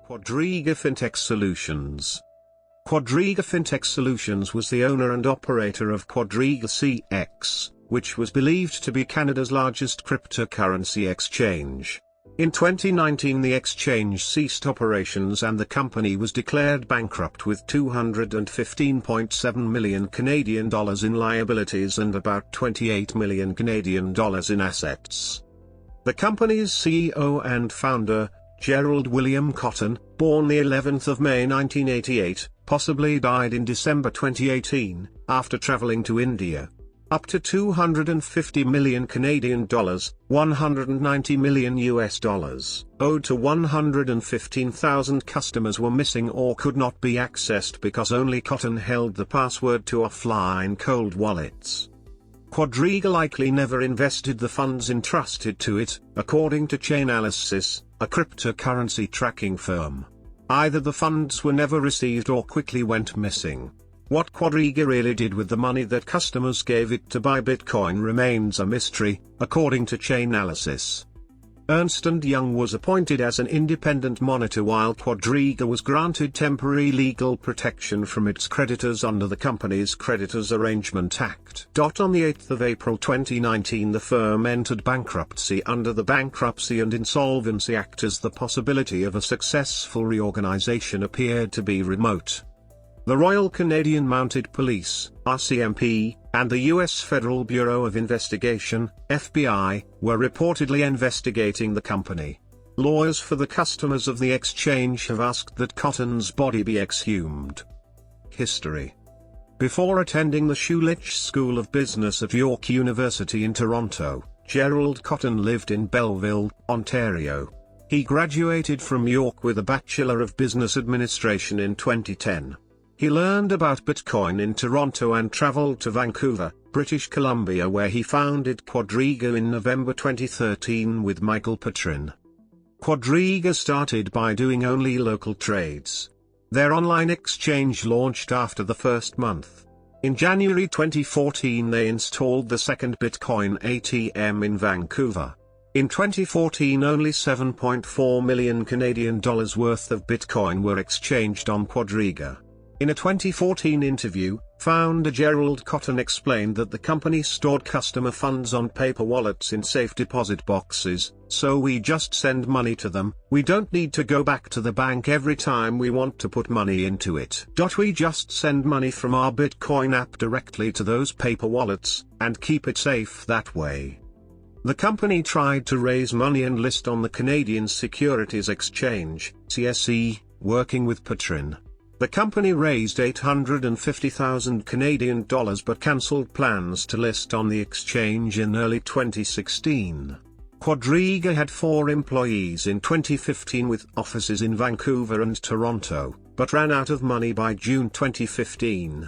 Quadriga Fintech Solutions. Quadriga Fintech Solutions was the owner and operator of QuadrigaCX, which was believed to be Canada's largest cryptocurrency exchange. In 2019 the exchange ceased operations and the company was declared bankrupt with $215.7 million Canadian dollars in liabilities and about $28 million Canadian dollars in assets. The company's CEO and founder, Gerald William Cotton, born the 11th of May 1988, possibly died in December 2018, after traveling to India. Up to $250 million Canadian dollars, $190 million US dollars, owed to 115,000 customers were missing or could not be accessed because only Cotton held the password to offline cold wallets. Quadriga likely never invested the funds entrusted to it, according to Chainalysis, a cryptocurrency tracking firm. Either the funds were never received or quickly went missing. What Quadriga really did with the money that customers gave it to buy Bitcoin remains a mystery, according to Chainalysis. Ernst & Young was appointed as an independent monitor while Quadriga was granted temporary legal protection from its creditors under the Companies Creditors Arrangement Act. On the 8th of April 2019 the firm entered bankruptcy under the Bankruptcy and Insolvency Act as the possibility of a successful reorganization appeared to be remote. The Royal Canadian Mounted Police, RCMP, and the U.S. Federal Bureau of Investigation, FBI, were reportedly investigating the company. Lawyers for the customers of the exchange have asked that Cotton's body be exhumed. History. Before attending the Schulich School of Business at York University in Toronto, Gerald Cotton lived in Belleville, Ontario. He graduated from York with a Bachelor of Business Administration in 2010. He learned about Bitcoin in Toronto and traveled to Vancouver, British Columbia where he founded Quadriga in November 2013 with Michael Petrin. Quadriga started by doing only local trades. Their online exchange launched after the first month. In January 2014 they installed the second Bitcoin ATM in Vancouver. In 2014 only $7.4 million Canadian dollars worth of Bitcoin were exchanged on Quadriga. In a 2014 interview, founder Gerald Cotton explained that the company stored customer funds on paper wallets in safe deposit boxes, so we just send money to them, we don't need to go back to the bank every time we want to put money into it. We just send money from our Bitcoin app directly to those paper wallets, and keep it safe that way. The company tried to raise money and list on the Canadian Securities Exchange, CSE, working with Petrin. The company raised $850,000 Canadian dollars but cancelled plans to list on the exchange in early 2016. Quadriga had 4 employees in 2015 with offices in Vancouver and Toronto, but ran out of money by June 2015.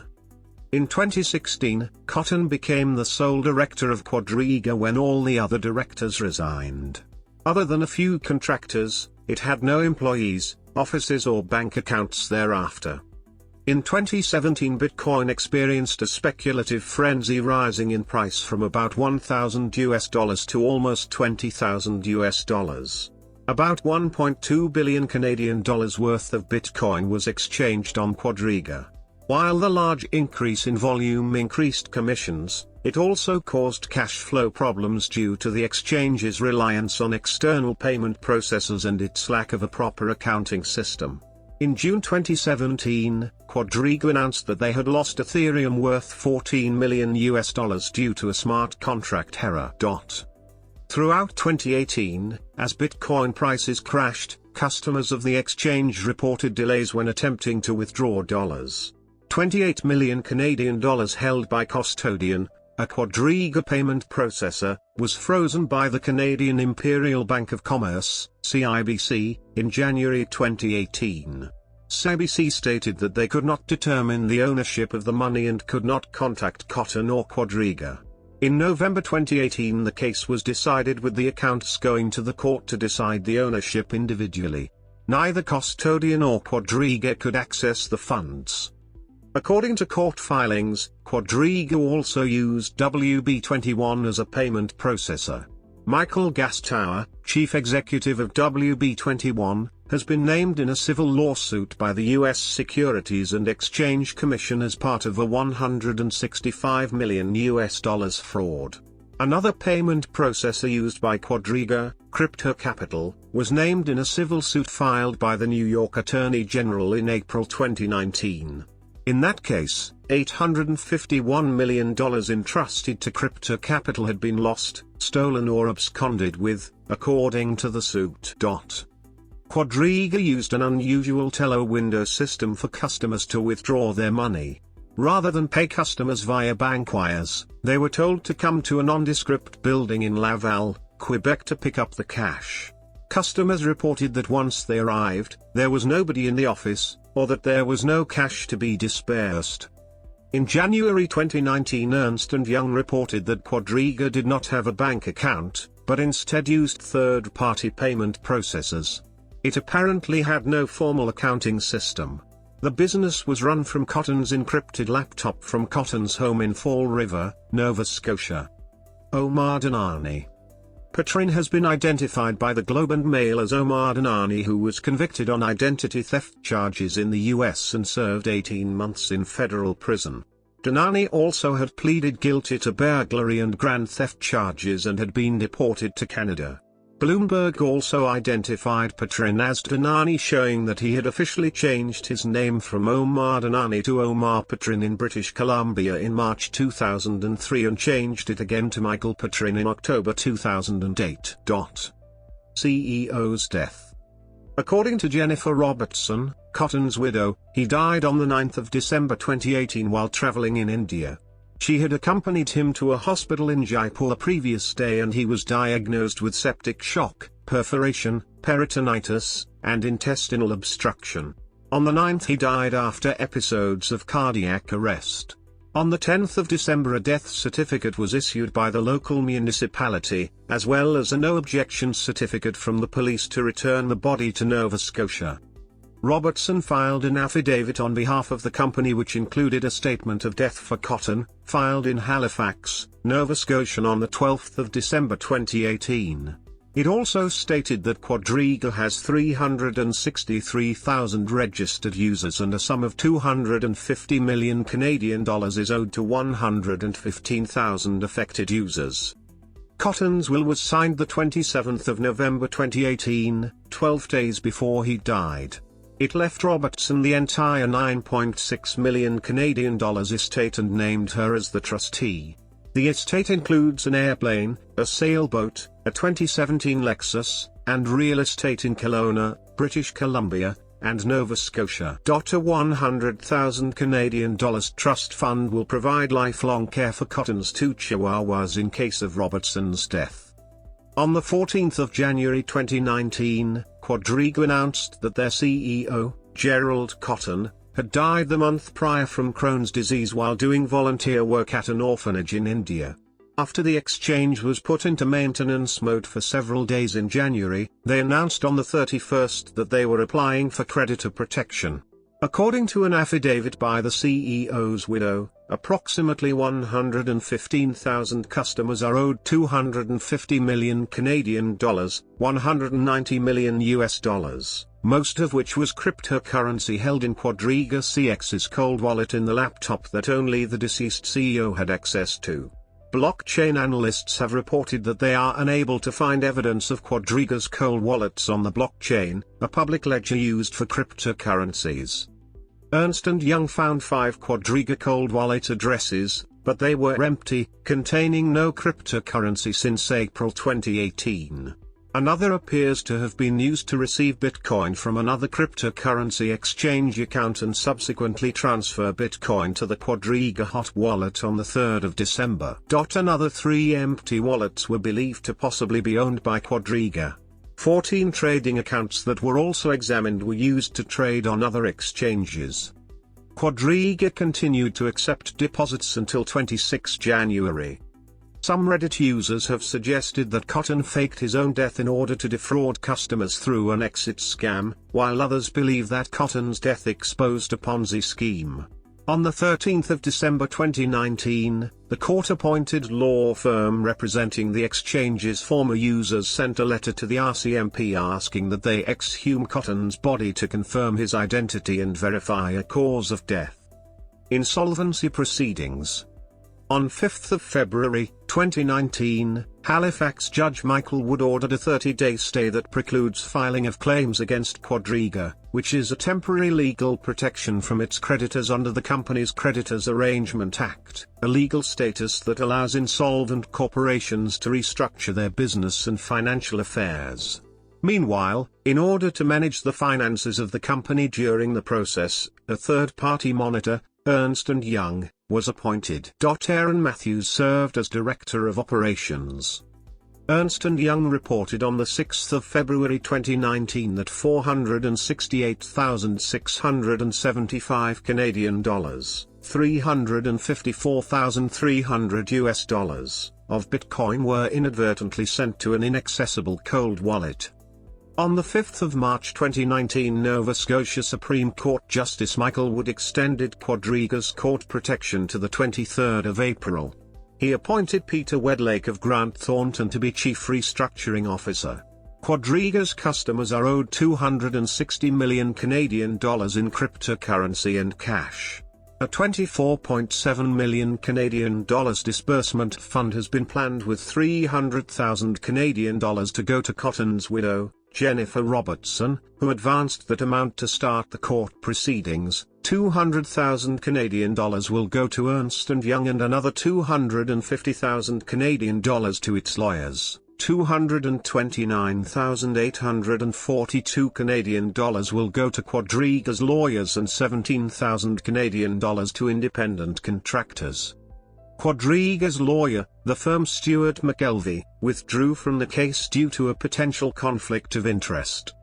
In 2016, Cotton became the sole director of Quadriga when all the other directors resigned. Other than a few contractors, it had no employees, offices or bank accounts thereafter. In 2017 Bitcoin experienced a speculative frenzy rising in price from about $1,000 to almost $20,000. About 1.2 billion Canadian dollars worth of Bitcoin was exchanged on Quadriga. While the large increase in volume increased commissions, it also caused cash flow problems due to the exchange's reliance on external payment processors and its lack of a proper accounting system. In June 2017, Quadriga announced that they had lost Ethereum worth $14 million due to a smart contract error. Throughout 2018, as Bitcoin prices crashed, customers of the exchange reported delays when attempting to withdraw dollars. 28 million Canadian dollars held by Custodian, a Quadriga payment processor, was frozen by the Canadian Imperial Bank of Commerce, CIBC, in January 2018. CIBC stated that they could not determine the ownership of the money and could not contact Cotton or Quadriga. In November 2018 the case was decided with the accounts going to the court to decide the ownership individually. Neither Custodian or Quadriga could access the funds. According to court filings, Quadriga also used WB21 as a payment processor. Michael Gastower, chief executive of WB21, has been named in a civil lawsuit by the U.S. Securities and Exchange Commission as part of a $165 million fraud. Another payment processor used by Quadriga, Crypto Capital, was named in a civil suit filed by the New York Attorney General in April 2019. In that case, $851 million entrusted to Crypto Capital had been lost, stolen or absconded with, according to the suit. Quadriga used an unusual teller window system for customers to withdraw their money. Rather than pay customers via bank wires, they were told to come to a nondescript building in Laval, Quebec to pick up the cash. Customers reported that once they arrived, there was nobody in the office, or that there was no cash to be disbursed. In January 2019, Ernst & Young reported that Quadriga did not have a bank account, but instead used third-party payment processors. It apparently had no formal accounting system. The business was run from Cotton's encrypted laptop from Cotton's home in Fall River, Nova Scotia. Omar Dhanani. Patrin has been identified by the Globe and Mail as Omar Dhanani, who was convicted on identity theft charges in the US and served 18 months in federal prison. Dhanani also had pleaded guilty to burglary and grand theft charges and had been deported to Canada. Bloomberg also identified Patrin as Dhanani, showing that he had officially changed his name from Omar Dhanani to Omar Patrin in British Columbia in March 2003 and changed it again to Michael Patrin in October 2008. CEO's death. According to Jennifer Robertson, Cotton's widow, he died on the 9th of December 2018 while traveling in India. She had accompanied him to a hospital in Jaipur the previous day and he was diagnosed with septic shock, perforation, peritonitis, and intestinal obstruction. On the 9th he died after episodes of cardiac arrest. On the 10th of December a death certificate was issued by the local municipality, as well as a no objection certificate from the police to return the body to Nova Scotia. Robertson filed an affidavit on behalf of the company which included a statement of death for Cotton, filed in Halifax, Nova Scotia on the 12th of December 2018. It also stated that Quadriga has 363,000 registered users and a sum of $250 million Canadian is owed to 115,000 affected users. Cotton's will was signed the 27th of November 2018, 12 days before he died. It left Robertson the entire $9.6 million Canadian estate and named her as the trustee. The estate includes an airplane, a sailboat, a 2017 Lexus, and real estate in Kelowna, British Columbia, and Nova Scotia. A 100,000 Canadian trust fund will provide lifelong care for Cotton's two chihuahuas in case of Robertson's death. On the 14th of January 2019, Quadriga announced that their CEO, Gerald Cotton, had died the month prior from Crohn's disease while doing volunteer work at an orphanage in India. After the exchange was put into maintenance mode for several days in January, they announced on the 31st that they were applying for creditor protection. According to an affidavit by the CEO's widow, approximately 115,000 customers are owed $250 million Canadian, $190 million US, most of which was cryptocurrency held in QuadrigaCX's cold wallet in the laptop that only the deceased CEO had access to. Blockchain analysts have reported that they are unable to find evidence of Quadriga's cold wallets on the blockchain, a public ledger used for cryptocurrencies. Ernst & Young found 5 Quadriga cold wallet addresses, but they were empty, containing no cryptocurrency since April 2018. Another appears to have been used to receive Bitcoin from another cryptocurrency exchange account and subsequently transfer Bitcoin to the Quadriga hot wallet on the 3rd of December. Another 3 empty wallets were believed to possibly be owned by Quadriga. 14 trading accounts that were also examined were used to trade on other exchanges. Quadriga continued to accept deposits until 26 January. Some Reddit users have suggested that Cotton faked his own death in order to defraud customers through an exit scam, while others believe that Cotton's death exposed a Ponzi scheme. On the 13th of December 2019, the court-appointed law firm representing the exchange's former users sent a letter to the RCMP asking that they exhume Cotton's body to confirm his identity and verify a cause of death. Insolvency Proceedings. On 5th of February, 2019, Halifax Judge Michael Wood ordered a 30-day stay that precludes filing of claims against Quadriga, which is a temporary legal protection from its creditors under the Companies Creditors Arrangement Act, a legal status that allows insolvent corporations to restructure their business and financial affairs. Meanwhile, in order to manage the finances of the company during the process, a third-party monitor, Ernst & Young, was appointed. Aaron Matthews served as Director of Operations. Ernst & Young reported on the 6th of February 2019 that $468,675 Canadian dollars, $354,300 of Bitcoin were inadvertently sent to an inaccessible cold wallet. On the 5th of March 2019, Nova Scotia Supreme Court Justice Michael Wood extended Quadriga's court protection to the 23rd of April. He appointed Peter Wedlake of Grant Thornton to be Chief Restructuring Officer. Quadriga's customers are owed $260 million Canadian dollars in cryptocurrency and cash. A $24.7 million Canadian dollars disbursement fund has been planned with $300,000 Canadian dollars to go to Cotton's widow, Jennifer Robertson, who advanced that amount to start the court proceedings. $200,000 Canadian dollars will go to Ernst & Young and another $250,000 Canadian dollars to its lawyers. $229,842 Canadian dollars will go to Quadriga's lawyers and $17,000 Canadian dollars to independent contractors. Quadriga's lawyer, the firm Stuart McKelvey, withdrew from the case due to a potential conflict of interest.